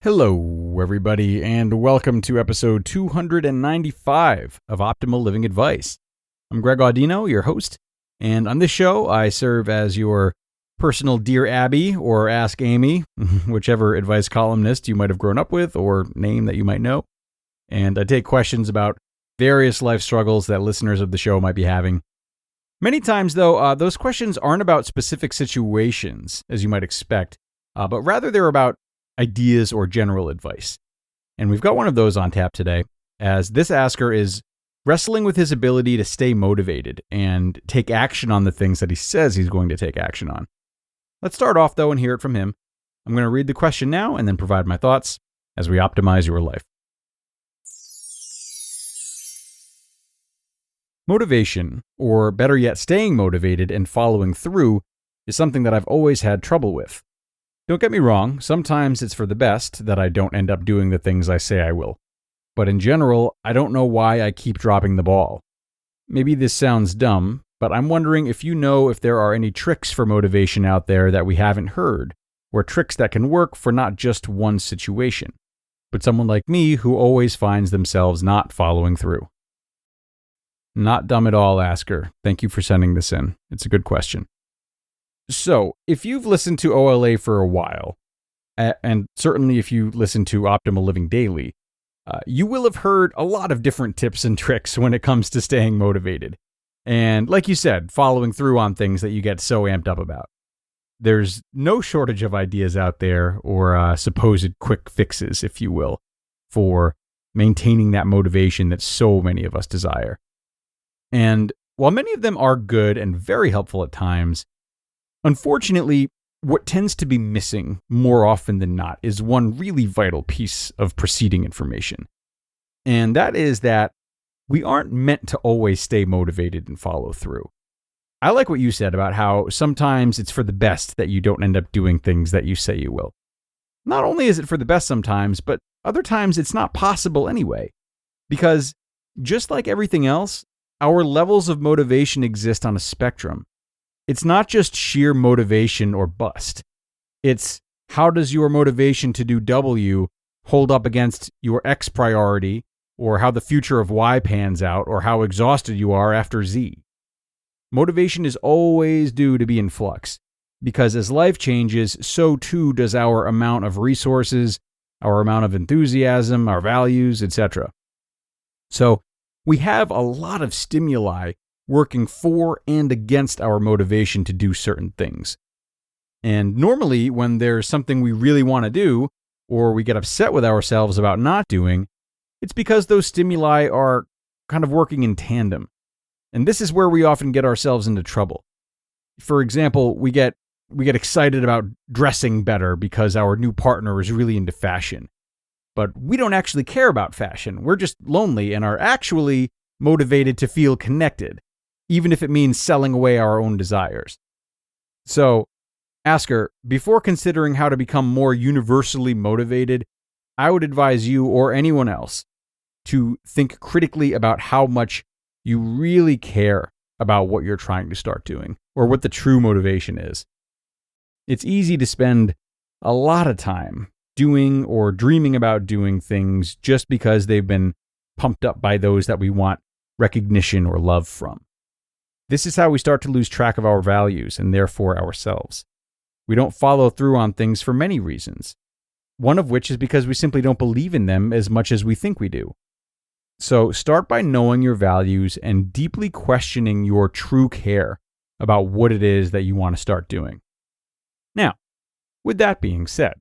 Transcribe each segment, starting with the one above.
Hello, everybody, and welcome to episode 295 of Optimal Living Advice. I'm Greg Audino, your host, and on this show, I serve as your personal Dear Abby or Ask Amy, whichever advice columnist you might have grown up with or name that you might know. And I take questions about various life struggles that listeners of the show might be having. Many times, though, those questions aren't about specific situations, as you might expect, but rather they're about ideas or general advice. And we've got one of those on tap today, as this asker is wrestling with his ability to stay motivated and take action on the things that he says he's going to take action on. Let's start off, though, and hear it from him. I'm going to read the question now and then provide my thoughts as we optimize your life. Motivation, or better yet, staying motivated and following through, is something that I've always had trouble with. Don't get me wrong, sometimes it's for the best that I don't end up doing the things I say I will. But in general, I don't know why I keep dropping the ball. Maybe this sounds dumb, but I'm wondering if you know if there are any tricks for motivation out there that we haven't heard, or tricks that can work for not just one situation, but someone like me who always finds themselves not following through. Not dumb at all, asker. Thank you for sending this in. It's a good question. So, if you've listened to OLA for a while, and certainly if you listen to Optimal Living Daily, you will have heard a lot of different tips and tricks when it comes to staying motivated. And like you said, following through on things that you get so amped up about. There's no shortage of ideas out there, or supposed quick fixes, if you will, for maintaining that motivation that so many of us desire. And while many of them are good and very helpful at times, unfortunately, what tends to be missing more often than not is one really vital piece of preceding information. And that is that we aren't meant to always stay motivated and follow through. I like what you said about how sometimes it's for the best that you don't end up doing things that you say you will. Not only is it for the best sometimes, but other times it's not possible anyway. Because just like everything else, our levels of motivation exist on a spectrum. It's not just sheer motivation or bust. It's how does your motivation to do W hold up against your X priority, or how the future of Y pans out, or how exhausted you are after Z. Motivation is always due to be in flux, because as life changes, so too does our amount of resources, our amount of enthusiasm, our values, etc. So we have a lot of stimuli working for and against our motivation to do certain things. And normally, when there's something we really want to do, or we get upset with ourselves about not doing, it's because those stimuli are kind of working in tandem. And this is where we often get ourselves into trouble. For example, we get excited about dressing better because our new partner is really into fashion. But we don't actually care about fashion. We're just lonely and are actually motivated to feel connected, even if it means selling away our own desires. So, asker, before considering how to become more universally motivated, I would advise you or anyone else to think critically about how much you really care about what you're trying to start doing, or what the true motivation is. It's easy to spend a lot of time doing or dreaming about doing things just because they've been pumped up by those that we want recognition or love from. This is how we start to lose track of our values and therefore ourselves. We don't follow through on things for many reasons, one of which is because we simply don't believe in them as much as we think we do. So start by knowing your values and deeply questioning your true care about what it is that you want to start doing. Now, with that being said,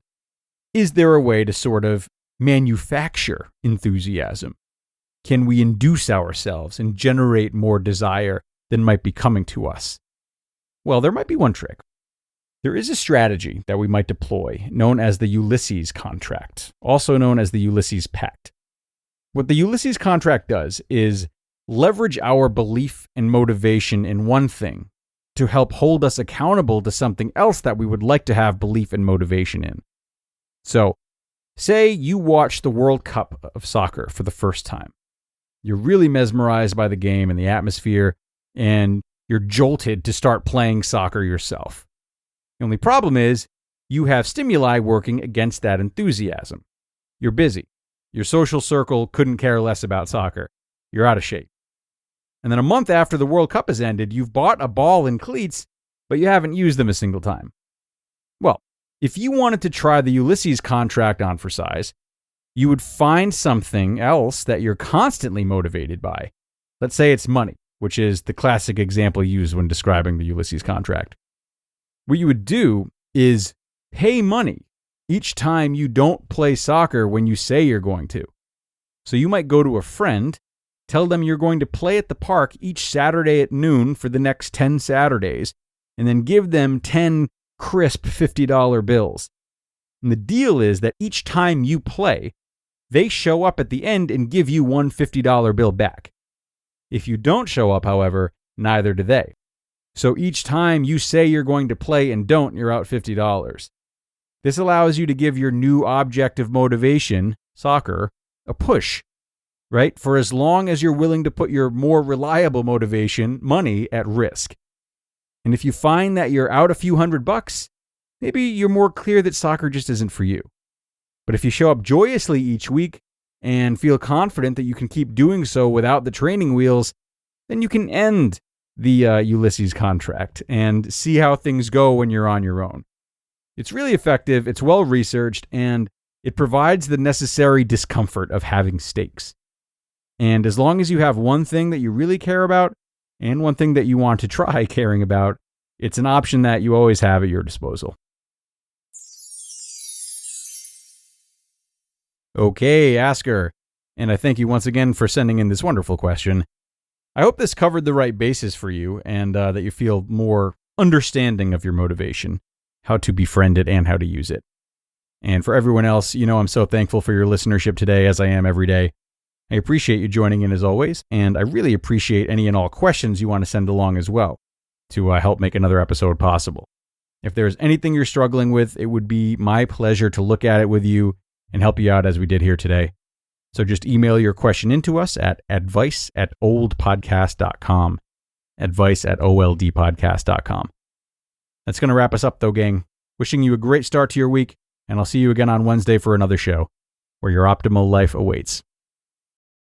is there a way to sort of manufacture enthusiasm? Can we induce ourselves and generate more desire than might be coming to us? Well, there might be one trick. There is a strategy that we might deploy known as the Ulysses contract, also known as the Ulysses pact. What the Ulysses contract does is leverage our belief and motivation in one thing to help hold us accountable to something else that we would like to have belief and motivation in. So, say you watch the World Cup of soccer for the first time. You're really mesmerized by the game and the atmosphere, and you're jolted to start playing soccer yourself. The only problem is you have stimuli working against that enthusiasm. you're busy. Your social circle couldn't care less about soccer. You're out of shape. And then a month after the World Cup has ended, you've bought a ball and cleats, but you haven't used them a single time. Well, if you wanted to try the Ulysses contract on for size, you would find something else that you're constantly motivated by. Let's say it's money, which is the classic example used when describing the Ulysses contract. What you would do is pay money each time you don't play soccer when you say you're going to. So you might go to a friend, tell them you're going to play at the park each Saturday at noon for the next 10 Saturdays, and then give them 10 crisp $50 bills. And the deal is that each time you play, they show up at the end and give you one $50 bill back. If you don't show up, however, neither do they. So each time you say you're going to play and don't, you're out $50. This allows you to give your new object of motivation, soccer, a push, right? For as long as you're willing to put your more reliable motivation, money, at risk. And if you find that you're out a few $100, maybe you're more clear that soccer just isn't for you. But if you show up joyously each week and feel confident that you can keep doing so without the training wheels, then you can end the Ulysses contract and see how things go when you're on your own. It's really effective, it's well researched, and it provides the necessary discomfort of having stakes. And as long as you have one thing that you really care about and one thing that you want to try caring about, it's an option that you always have at your disposal. Okay, Asker, and I thank you once again for sending in this wonderful question. I hope this covered the right basis for you and that you feel more understanding of your motivation, how to befriend it, and how to use it. And for everyone else, I'm so thankful for your listenership today, as I am every day. I appreciate you joining in as always, and I really appreciate any and all questions you want to send along as well to help make another episode possible. If there's anything you're struggling with, it would be my pleasure to look at it with you and help you out as we did here today. So just email your question into us at advice@oldpodcast.com, advice@oldpodcast.com. That's going to wrap us up though, gang. Wishing you a great start to your week, and I'll see you again on Wednesday for another show where your optimal life awaits.